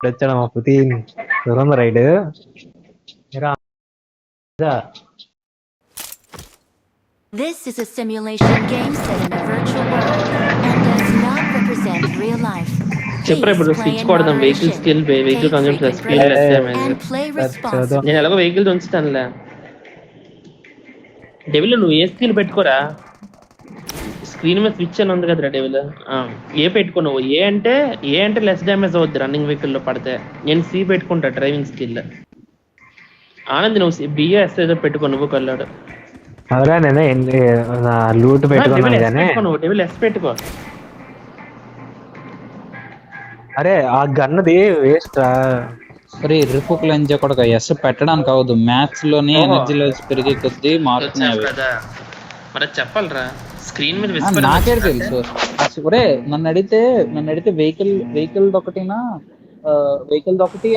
వచ్చాడు మా పుతిన్ దూరం ride This is a simulation game set in a virtual world and does not represent real life. చెప్పరా ఇప్పుడు Please play switch in కొడదాం vehicle moderation. Skill vehicle Take concept frequent speed less breaks damage and play చదువు responsibly. నేను ఎలాగో vehicle ఉంచుతానులే devil నువ్వు ఏ skill పెట్టుకోరా screen మీద switch అని ఉంది కదరా డెవిల్ ఏ పెట్టుకో నువ్వు ఏ అంటే లెస్ డ్యామేజ్ అవుద్ది రన్నింగ్ వెహికల్ లో పడితే నేను సి పెట్టుకుంటా డ్రైవింగ్ స్కిల్ ఆనంద్ నువ్వు బిఎస్ ఏదో పెట్టుకో నువ్వు కల్లాడు అవురా నేను లూట్ పెట్టుకున్నాను కానీ నువ్వు డెవిల్ ఎస్ పెట్టుకో అరే ఆ గన్నది వేస్ట్ రిపుక్ లంచ్ కూడా ఎస్ పెట్టడానికి అవదు మ్యాథ్స్ లోని ఎనర్జీ లెవెల్స్ పెరిగే కొద్దీ మారుతున్నాయి అవి. మరి చెప్పాలరా స్క్రీన్ మీద నాకే తెలుసు ఒరే నన్ను అడిగితే వెహికల్ ఒకటినా వెహికల్ ఒకటి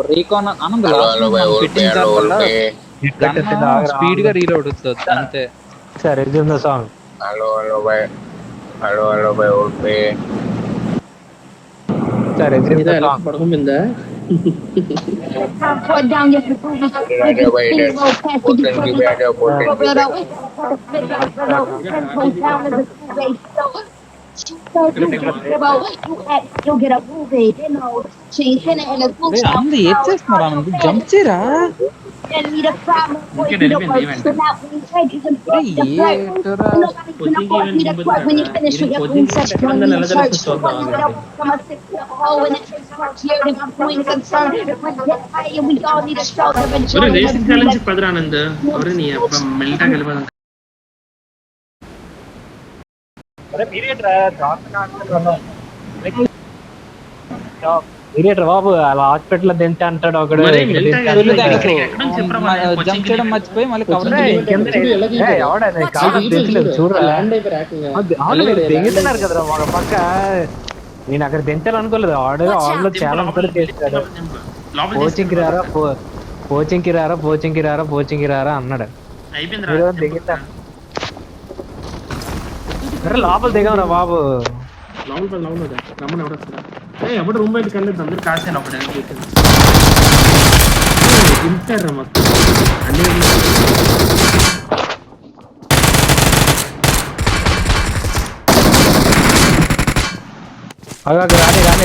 రీకాన్ ఆనంద్ స్పీడ్ గా రీలోడ్ అవుతుంది అంతే. సరే సాంగ్ సరే పడుకుందా Put down your ఆనంద్ ఏం చేస్తున్నారు ఆనంద్ జంప్ చేయరా పదరానంద్ ఎవరు నీ మెల్టా కలిపి బాబు అలా హాస్పిటల్ దింటే అంటాడు ఒకడు జంప్ చేయడం మర్చిపోయి మళ్ళీ కవర్ చూడరా దిగుతున్నారు కదరా ఒక పక్క నేను అక్కడ దించాలనుకోలేదు ఆడలో చాలా కూడా చేస్తాడు కోచింగ్కి రారా అన్నాడు దిగుతా లోపల దిగమరా బాబు ఎప్పుడు రూమ్ బయటకు వెళ్ళదు అందరు కాసాను అప్పుడు తింటారా మొత్తం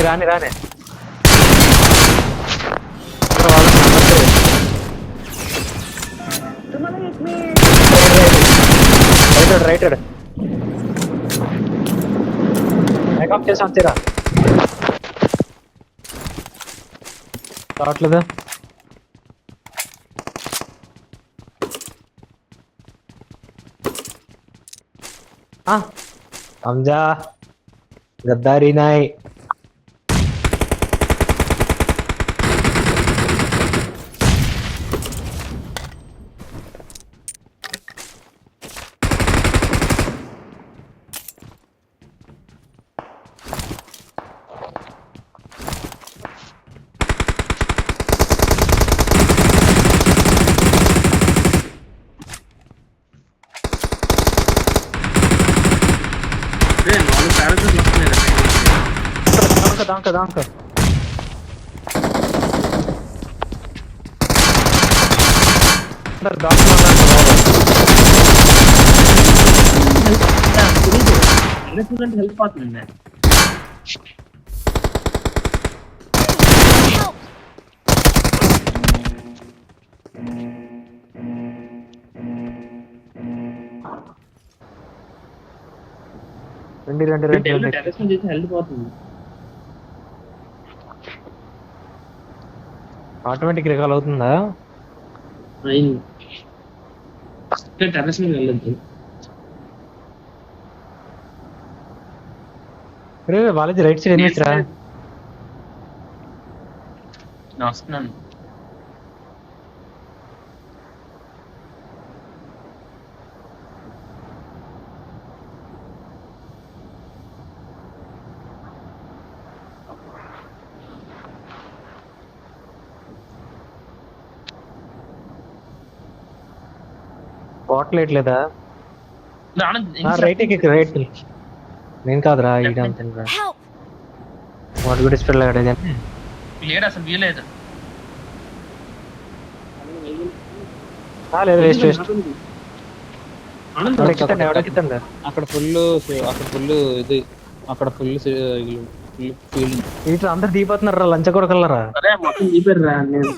రాని రైట్ మేకప్ చేసాం తీరా రావట్లేదు హంజా గద్దారీ నాయ్ దాంక హెల్ప్ అవుతుంది రెండు హెల్ప్ అవుతుంది ఆటోమేటిక్ రికాల్ అవుతుందా టెర్రస్ మీద వెళ్ళొద్దు వాళ్ళది రైట్ సైడ్ ఎనిమిస్ రా వస్తున్నాను బాటిల్ ఎట్లేదా రైట్ రైట్ నేను కాదురా వాడు కూడా ఇష్టం కానీ లేడు అసలు వీలేదు. లేదు వేస్ట్ వేస్ట్. ఎవడెక్కుతండి అక్కడ ఫుల్ ఇది, అక్కడ ఫుల్ ఫీలింగ్. ఇట్లా అందరు దిగిపోతున్నారు లంచ కూడా కలరా. అరే మొత్తం దిగిపోయారా. నేను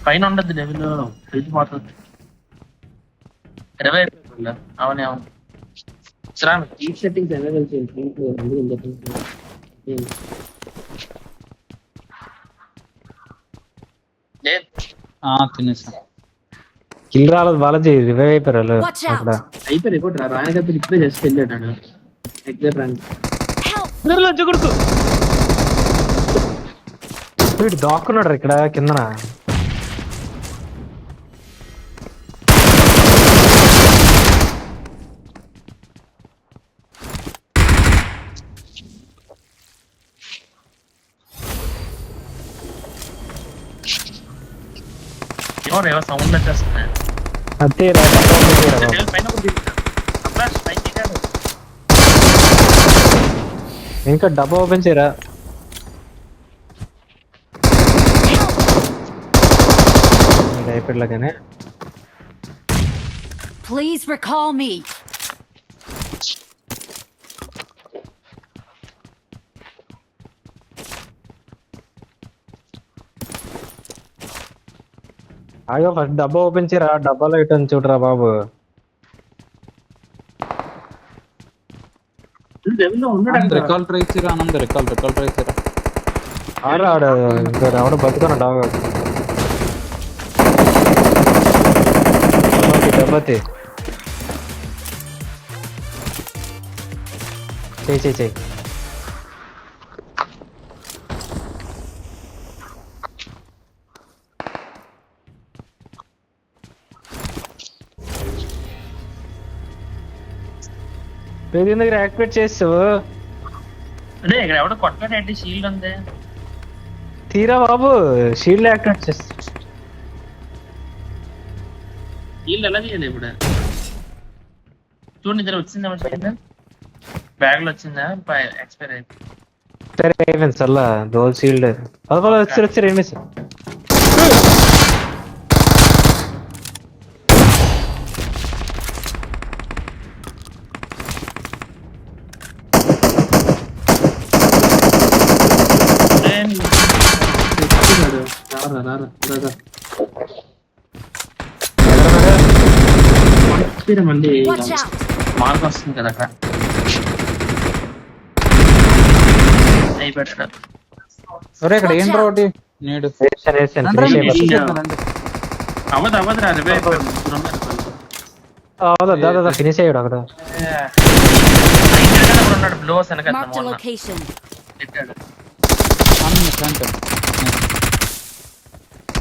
పైన ఉండద్దు డెవిల్ వెళ్ళిపోతుంది. 20 అవునే అవును. సెట్టింగ్స్ ఎలా కలిసి తినేసా. కిల్ రాలేదు బాలాజీ, రివైవ్ అయిపోయారు Watch out. అక్కడ. అయిపోయి రిపోర్ట్ రాయగత్తులు ఇప్పుడే జస్ట్ వెళ్ళాడు ఎగ్జాక్ట్ ర్యాంక్. లంచ కొడుకు వీడు దాక్కున్నాడు ఇక్కడ కిందన. ఏమో సౌండ్ వచ్చేస్తున్నాయి. అంతే పైన పైకి కాదు. ఇంకా డబ్బా ఓపెన్ చేయరా. అయిపోయిలాగానే. Please recall me. అయ్యో ఫస్ట్ డబ్బా ఓపెన్ చేయరా. డబ్బాలో ఇటు చూడరా బాబు. రికాల్ ట్రై చేయరా ఆనంద్, రికాల్ ట్రై చేయరా. ఆడ ఇంకా ఎవడ బతుకున్నా డాబా. డబ్బాతి చెయ్యి. పేరు దగ్గర యాక్టివేట్ చేస్తావు. అదే ఇక్కడ ఎవడో కొట్టాడంటే షీల్డ్ ఉంది. తీరా బాబు, షీల్డ్ యాక్టివేట్ చేస్తా. షీల్డ్ ఎలా తీయాలి ఇప్పుడు? చూడు నిద్ర వచ్చిందా షీల్డ్? బ్యాగ్ లో వచ్చిందా? ఎక్స్పైర్ అయిపోయింది. సరే అయిపోయింది సర్లా. డోల్ షీల్డ్ పదపద వచ్చారు ఏమి సార్. మళ్ళీ Watch out. మార్క్ వస్తుంది కదా అక్కడ. అయిపోయాడు. ఒరే ఇక్కడ ఏం రోటి నేడు అవ్వదురా దాదా ఫినిష్ అయ్యాడు అక్కడ. ఉన్నాడు బ్లోస్ వెనక Marked a location. పెట్టాడు.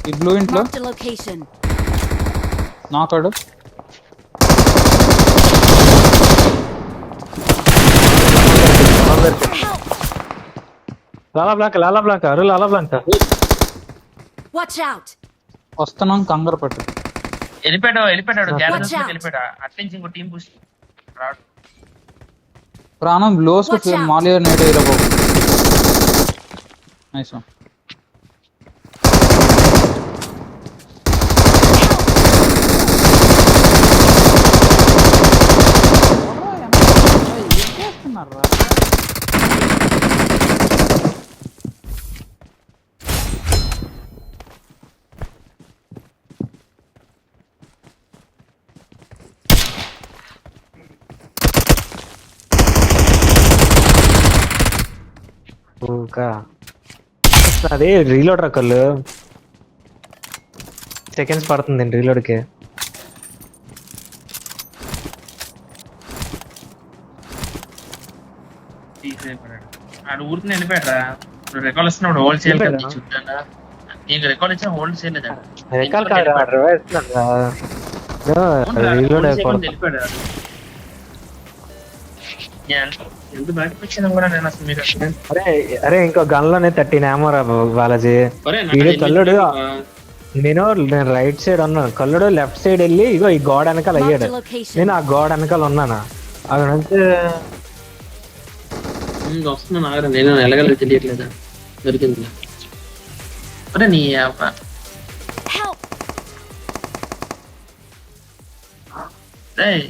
ఈ బ్లూ ఇంట్లో Marked a location. నాకాడు. లాలా బ్లాంక్ అరు లాలా బ్లాంక్. Watch out. వస్తున్నాం కంగారు పట్టు. వెళ్ళిపోయాడు గ్యాలరీస్ వెళ్ళిపోయాడు. అట్నుంచి ఇంకో టీం పుష్ రాడు. ప్రాణం బ్లోస్ Watch out. మాలియో నేడు ఇరబో. Nice one. ఇంకా అదే రీలోడ్ రకలు సెకండ్స్ పడుతుంది రీలోడ్ కి. ఆడు ఊరికి వెళ్ళిపోయాడు. రికాల్ వస్తున్నాడు హోల్డ్ చేయాలి కదా చుట్టూ. నీకు రికాల్ ఇచ్చిన హోల్డ్ చేయలేదా? రికాల్ కాదు రీలోడ్ వెళ్ళిపోయాడు. ఎంత బ్యాక్ వచ్చినా కూడా నేను అసలు మీరు అరే ఇంకో గన్ లోనే 13 ammo రా బాలాజీ. వీడు కల్లుడు నేను రైట్ సైడ్ ఉన్నాను, కల్లుడు లెఫ్ట్ సైడ్ వెళ్ళి ఇగో ఈ గోడ వెనకాల అయ్యాడు. Marked a location. నేను ఆ గోడ వెనకాల ఉన్నాను. అక్కడ నుంచి వస్తున్నాను. నేను ఎలాగలో తెలియట్లేదా? దొరికింది. అరే నీ అబ్బా. Help! ఏయ్,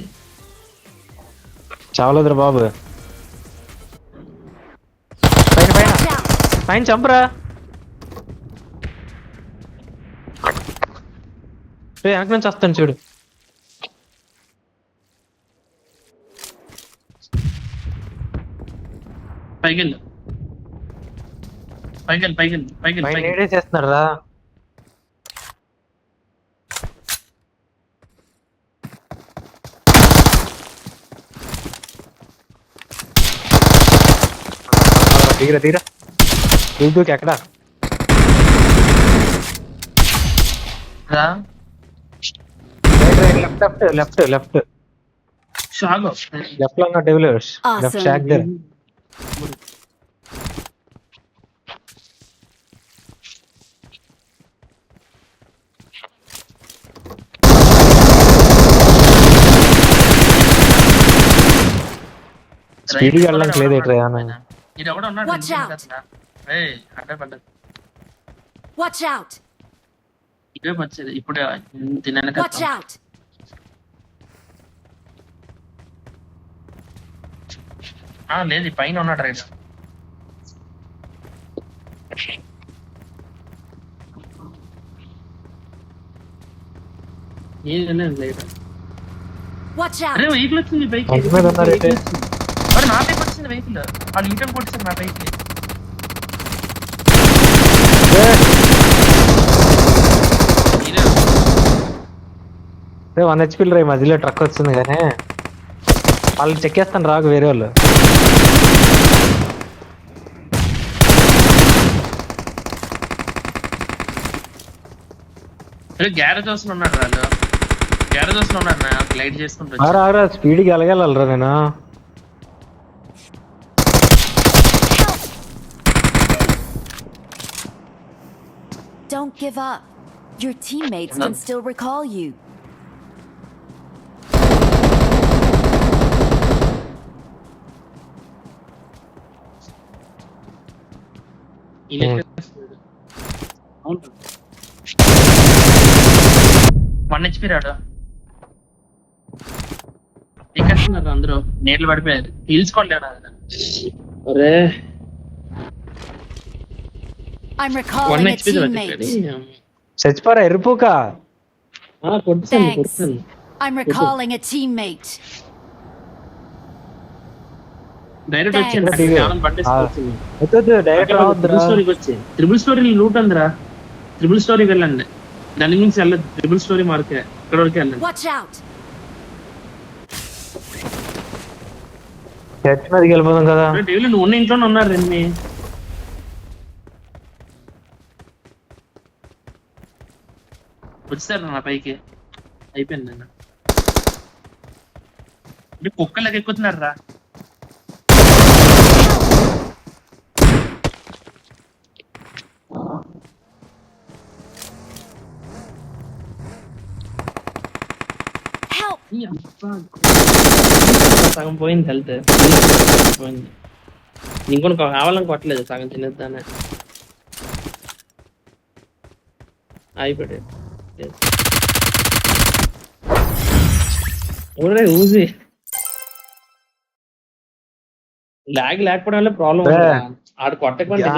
చావలేదురా బాబు. పైన పైన Watch out! పైన చంపరా. వెనక నుంచి వస్తాను చూడు. పైకెళ్ళు పైకెళ్ళు పైకెళ్ళు పైకెళ్ళు పైన పైకెళ్ళు. ఏడే చేస్తున్నారు రా. తీరా తీరా దూకి ఎక్కడ రా లెఫ్ట్ లెఫ్ట్ లెఫ్ట్ లెఫ్ట్ షాగో. లెఫ్ట్ లో ఉన్న టేబుల్ లెఫ్ట్ Awesome. షాక్ దగ్గర. స్పీడ్గా వెళ్ళడానికి లేదు ఇక్కడ ఏమన్నా. ఇది ఎవడో ఉన్నాడు. Watch out. ఏయ్, అడ్డ పడ్డది. Watch out! ఇదే వచ్చేది ఇప్పుడే తినక. Watch out! లేదు ఈ పైన ఉన్నాడు రైట్. ఏదైనా లేదు. Watch out! అరే వెహికల్ వచ్చింది బైక్. మంచి మీద ఉన్నారైతే. మరి నా పైకి వచ్చింది వెహికల్. వాళ్ళు యూటర్న్ కొట్టించారు నా పైకి. ఏ 1 HP రా, ఈ మధ్యలో ట్రక్ వస్తుంది కానీ వాళ్ళు చెక్కేస్తాను రాకు వేరే వాళ్ళు. గ్యారేజ్ హౌస్ లో ఉన్నాడు వాళ్ళు. గ్యారేజ్ హౌస్ లో ఉన్నాడు నా లైట్ చేసుకుంటూ వచ్చి. ఆరా ఆరా స్పీడ్కి వెళ్ళగలరా నేను. Don't give up. Your teammates can still recall you. One HP రాడు. ఎక్కడున్నారు అందరూ? నీళ్ళు పడిపోయారు. పీల్చుకోలేడు. అరే I'm 1 recalling a HP teammate. చచ్చిపోరా ఎరుపుక. కొట్టాను Thanks. కొట్టాను. I'm recalling a teammate. Direct Thanks. వచ్చాను. వద్దు డైరెక్ట్ రావద్దురా. ట్రిపుల్ స్టోరీకి వచ్చి ట్రిపుల్ స్టోరీ లూట్ అందిరా. ట్రిపుల్ స్టోరీకి వెళ్ళండి. దాని నుంచి వెళ్ళదు. ట్రిపుల్ స్టోరీ మార్కే ఇక్కడ వరకు వెళ్ళండి. Watch out! చర్చ్ మీదకి వెళ్ళిపోదాం కదా. డేవిల్ నువ్వు ఉన్న ఇంట్లోనే ఉన్నారు రెండు. వచ్చారు నా పైకి. అయిపోయింది నేను. అంటే కుక్కలకి ఎక్కుతున్నారు రా. Help! సగం పోయింది హెల్త్ పోయింది. ఇంకొక కావాలని కొట్టలేదు సగం తినేద్దానే అయిపోయాడు. ఊజీ లాగ్ లేకపోవడం వల్ల ప్రాబ్లం. ఆడు కొట్టకుండా